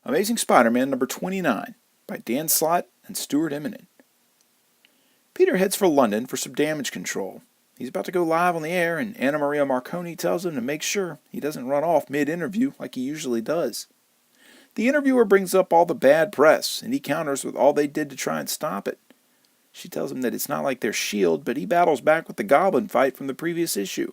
Amazing Spider-Man number 29 by Dan Slott and Stuart Immonen. Peter heads for London for some damage control. He's about to go live on the air, and Anna Maria Marconi tells him to make sure he doesn't run off mid-interview like he usually does. The interviewer brings up all the bad press, and he counters with all they did to try and stop it. She tells him that it's not like they're S.H.I.E.L.D., but he battles back with the Goblin fight from the previous issue.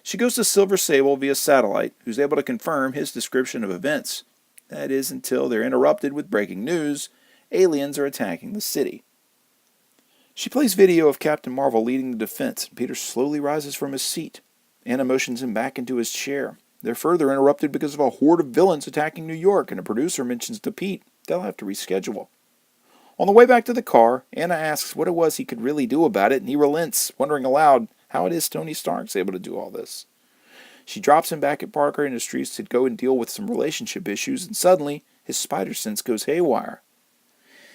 She goes to Silver Sable via satellite, who's able to confirm his description of events. That is, until they're interrupted with breaking news: aliens are attacking the city. She plays video of Captain Marvel leading the defense, and Peter slowly rises from his seat. Anna motions him back into his chair. They're further interrupted because of a horde of villains attacking New York, and a producer mentions to Pete they'll have to reschedule. On the way back to the car, Anna asks what it was he could really do about it, and he relents, wondering aloud how it is Tony Stark's able to do all this. She drops him back at Parker Industries to go and deal with some relationship issues, and suddenly his spider sense goes haywire.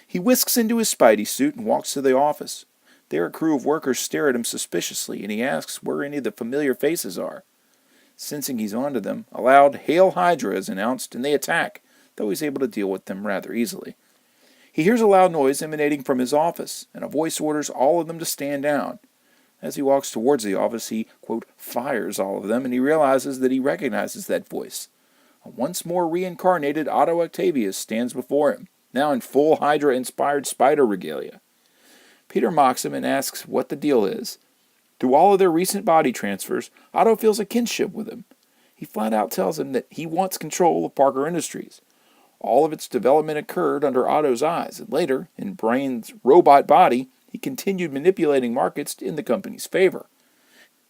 He whisks into his Spidey suit and walks to the office. There a crew of workers stare at him suspiciously, and he asks where any of the familiar faces are. Sensing he's onto them, a loud "Hail Hydra" is announced, and they attack, though he's able to deal with them rather easily. He hears a loud noise emanating from his office, and a voice orders all of them to stand down. As he walks towards the office, he, quote, fires all of them, and he realizes that he recognizes that voice. A once more reincarnated Otto Octavius stands before him, now in full Hydra-inspired spider regalia. Peter mocks him and asks what the deal is. Through all of their recent body transfers, Otto feels a kinship with him. He flat out tells him that he wants control of Parker Industries. All of its development occurred under Otto's eyes, and later, in Brain's robot body, he continued manipulating markets in the company's favor.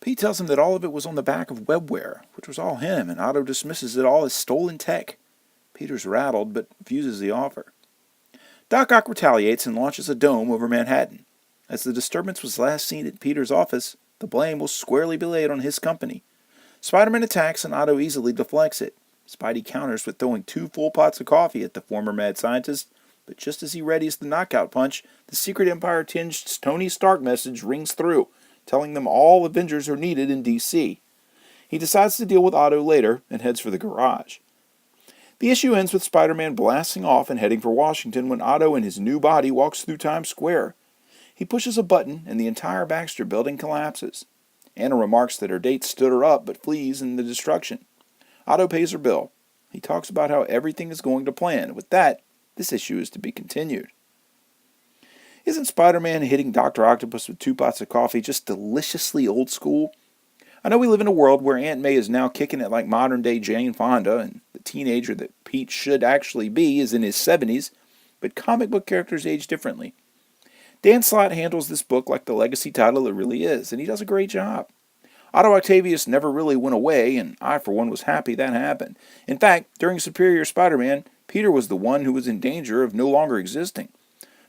Pete tells him that all of it was on the back of webware, which was all him, and Otto dismisses it all as stolen tech. Peter's rattled, but refuses the offer. Doc Ock retaliates and launches a dome over Manhattan. As the disturbance was last seen at Peter's office, the blame will squarely be laid on his company. Spider-Man attacks, and Otto easily deflects it. Spidey counters with throwing 2 full pots of coffee at the former mad scientist, but just as he readies the knockout punch, the Secret Empire-tinged Tony Stark message rings through, telling them all Avengers are needed in D.C. He decides to deal with Otto later and heads for the garage. The issue ends with Spider-Man blasting off and heading for Washington when Otto in his new body walks through Times Square. He pushes a button and the entire Baxter building collapses. Anna remarks that her date stood her up but flees in the destruction. Otto pays her bill. He talks about how everything is going to plan. With that, this issue is to be continued. Isn't Spider-Man hitting Dr. Octopus with 2 pots of coffee just deliciously old school? I know we live in a world where Aunt May is now kicking it like modern-day Jane Fonda, and the teenager that Pete should actually be is in his 70s, but comic book characters age differently. Dan Slott handles this book like the legacy title it really is, and he does a great job. Otto Octavius never really went away, and I, for one, was happy that happened. In fact, during Superior Spider-Man, Peter was the one who was in danger of no longer existing.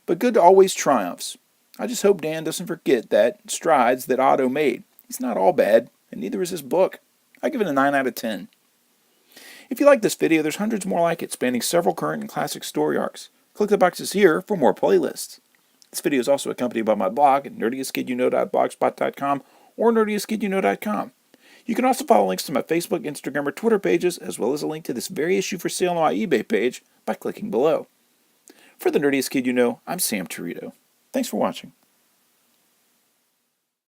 But good always triumphs. I just hope Dan doesn't forget that strides that Otto made. He's not all bad, and neither is his book. I give it a 9 out of 10. If you like this video, there's hundreds more like it, spanning several current and classic story arcs. Click the boxes here for more playlists. This video is also accompanied by my blog at nerdiestkidyouknow.blogspot.com or nerdiestkidyouknow.com. You can also follow links to my Facebook, Instagram, or Twitter pages, as well as a link to this very issue for sale on my eBay page by clicking below. For the Nerdiest Kid You Know, I'm Sam Torito. Thanks for watching.